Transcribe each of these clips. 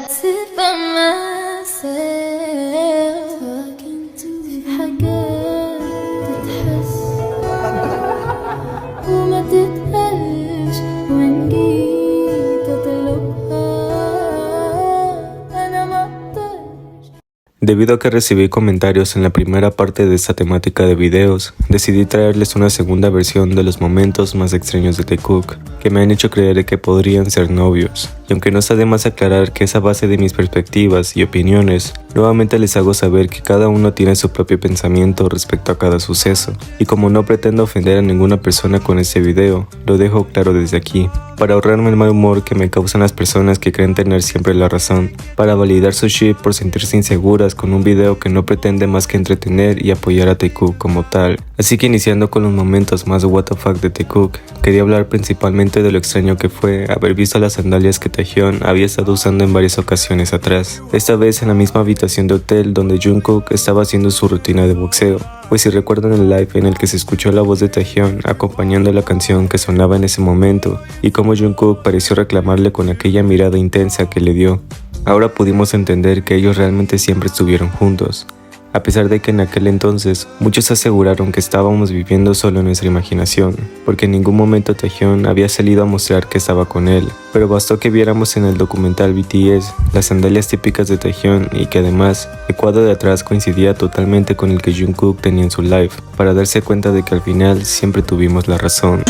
sit by myself talking to حاجات تتحس وما تتقالش وإن جيت أطلبها أنا ما أقدرش. Debido a que recibí comentarios en la primera parte de esta temática de videos, decidí traerles una segunda versión de los momentos más extraños de Taekook, que me han hecho creer que podrían ser novios. Y aunque no está de más aclarar que es a base de mis perspectivas y opiniones, nuevamente les hago saber que cada uno tiene su propio pensamiento respecto a cada suceso. Y como no pretendo ofender a ninguna persona con este video, lo dejo claro desde aquí, para ahorrarme el mal humor que me causan las personas que creen tener siempre la razón, para validar su ship por sentirse inseguras con un video que no pretende más que entretener y apoyar a Taekook como tal. Así que iniciando con los momentos más WTF de Taekook, quería hablar principalmente de lo extraño que fue haber visto las sandalias que Taehyun había estado usando en varias ocasiones atrás, esta vez en la misma habitación de hotel donde Jungkook estaba haciendo su rutina de boxeo. Pues si recuerdan el live en el que se escuchó la voz de Taehyun acompañando la canción que sonaba en ese momento y cómo Jungkook pareció reclamarle con aquella mirada intensa que le dio, ahora pudimos entender que ellos realmente siempre estuvieron juntos. A pesar de que en aquel entonces muchos aseguraron que estábamos viviendo solo en nuestra imaginación, porque en ningún momento Taehyun había salido a mostrar que estaba con él, pero bastó que viéramos en el documental BTS las sandalias típicas de Taehyun y que además el cuadro de atrás coincidía totalmente con el que Jungkook tenía en su live, para darse cuenta de que al final siempre tuvimos la razón.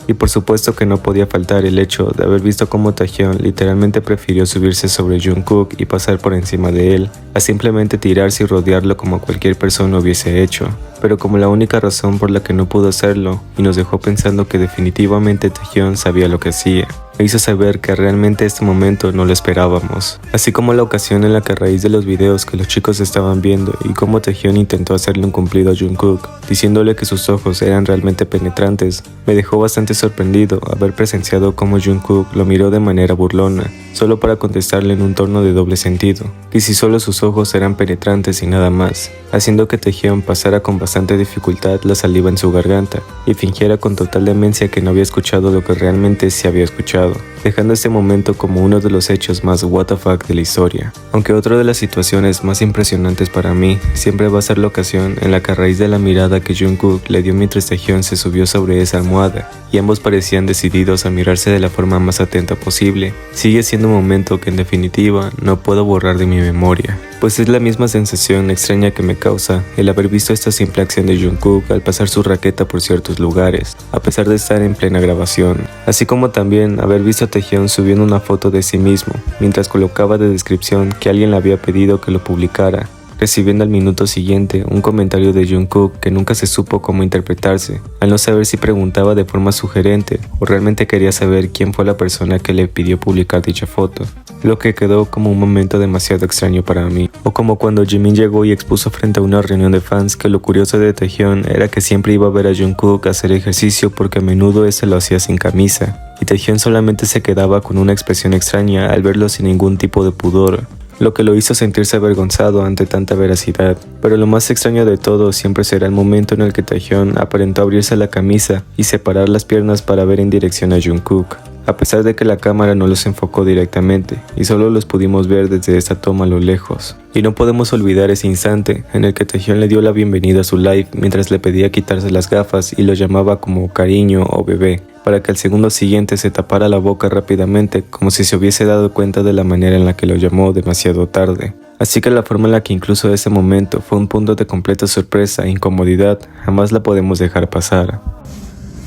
Y por supuesto que no podía faltar el hecho de haber visto cómo Taehyun literalmente prefirió subirse sobre Jungkook y pasar por encima de él, a simplemente tirarse y rodearlo como cualquier persona hubiese hecho. Pero como la única razón por la que no pudo hacerlo, y nos dejó pensando que definitivamente Taehyun sabía lo que hacía, me hizo saber que realmente este momento no lo esperábamos. Así como la ocasión en la que a raíz de los videos que los chicos estaban viendo y cómo Taehyun intentó hacerle un cumplido a Jungkook, diciéndole que sus ojos eran realmente penetrantes, me dejó bastante sorprendido haber presenciado cómo Jungkook lo miró de manera burlona, solo para contestarle en un tono de doble sentido, que si solo sus ojos eran penetrantes y nada más, haciendo que Taehyun pasara con bastante dificultad la saliva en su garganta y fingiera con total demencia que no había escuchado lo que realmente se había escuchado, dejando este momento como uno de los hechos más WTF de la historia. Aunque otra de las situaciones más impresionantes para mí siempre va a ser la ocasión en la que a raíz de la mirada que Jungkook le dio mientras Taehyun se subió sobre esa almohada y ambos parecían decididos a mirarse de la forma más atenta posible, sigue siendo un momento que en definitiva no puedo borrar de mi memoria, pues es la misma sensación extraña que me causa el haber visto esta simple acción de Jungkook al pasar su raqueta por ciertos lugares, a pesar de estar en plena grabación, así como también haber visto a Taehyun subiendo una foto de sí mismo, mientras colocaba de descripción que alguien le había pedido que lo publicara, recibiendo al minuto siguiente un comentario de Jungkook que nunca se supo cómo interpretarse, al no saber si preguntaba de forma sugerente o realmente quería saber quién fue la persona que le pidió publicar dicha foto, lo que quedó como un momento demasiado extraño para mí. O como cuando Jimin llegó y expuso frente a una reunión de fans que lo curioso de Taehyun era que siempre iba a ver a Jungkook hacer ejercicio porque a menudo este lo hacía sin camisa, y Taehyun solamente se quedaba con una expresión extraña al verlo sin ningún tipo de pudor, lo que lo hizo sentirse avergonzado ante tanta veracidad. Pero lo más extraño de todo siempre será el momento en el que Taehyun aparentó abrirse la camisa y separar las piernas para ver en dirección a Jungkook, a pesar de que la cámara no los enfocó directamente y solo los pudimos ver desde esta toma a lo lejos. Y no podemos olvidar ese instante en el que Taehyun le dio la bienvenida a su live mientras le pedía quitarse las gafas y lo llamaba como cariño o bebé, para que al segundo siguiente se tapara la boca rápidamente como si se hubiese dado cuenta de la manera en la que lo llamó demasiado tarde. Así que la forma en la que incluso ese momento fue un punto de completa sorpresa e incomodidad jamás la podemos dejar pasar.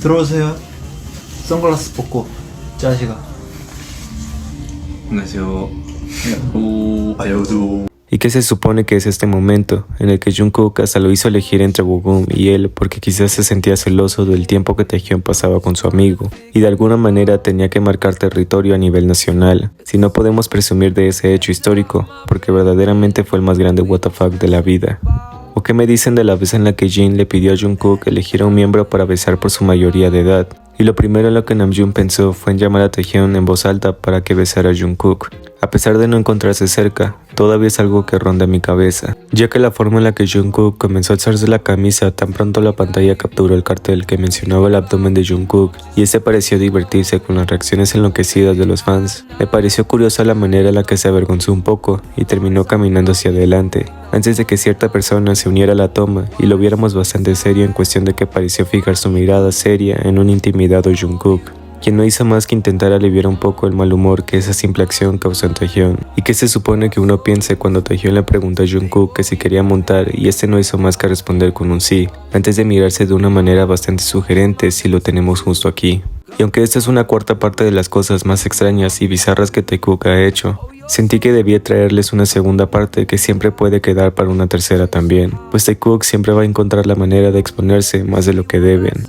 들어오세요. 선글라스 벗고 자식아. 안녕하세요. 오, 안녕하세요. ¿Y qué se supone que es este momento en el que Jungkook hasta lo hizo elegir entre Bogum y él porque quizás se sentía celoso del tiempo que Taehyun pasaba con su amigo y de alguna manera tenía que marcar territorio a nivel nacional, si no podemos presumir de ese hecho histórico porque verdaderamente fue el más grande WTF de la vida? ¿O qué me dicen de la vez en la que Jin le pidió a Jungkook elegir a un miembro para besar por su mayoría de edad? Y lo primero en lo que Namjoon pensó fue en llamar a Taehyun en voz alta para que besara a Jungkook. A pesar de no encontrarse cerca, todavía es algo que ronda mi cabeza, ya que la forma en la que Jungkook comenzó a alzarse la camisa tan pronto la pantalla capturó el cartel que mencionaba el abdomen de Jungkook y ese pareció divertirse con las reacciones enloquecidas de los fans. Me pareció curiosa la manera en la que se avergonzó un poco y terminó caminando hacia adelante, antes de que cierta persona se uniera a la toma y lo viéramos bastante serio en cuestión de que pareció fijar su mirada seria en un intimidado Jungkook, quien no hizo más que intentar aliviar un poco el mal humor que esa simple acción causó en Taehyun. ¿Y qué se supone que uno piense cuando Taehyun le preguntó a Jungkook que si quería montar y este no hizo más que responder con un sí, antes de mirarse de una manera bastante sugerente si lo tenemos justo aquí? Y aunque esta es una cuarta parte de las cosas más extrañas y bizarras que Taekook ha hecho, sentí que debía traerles una segunda parte que siempre puede quedar para una tercera también, pues Taekook siempre va a encontrar la manera de exponerse más de lo que deben.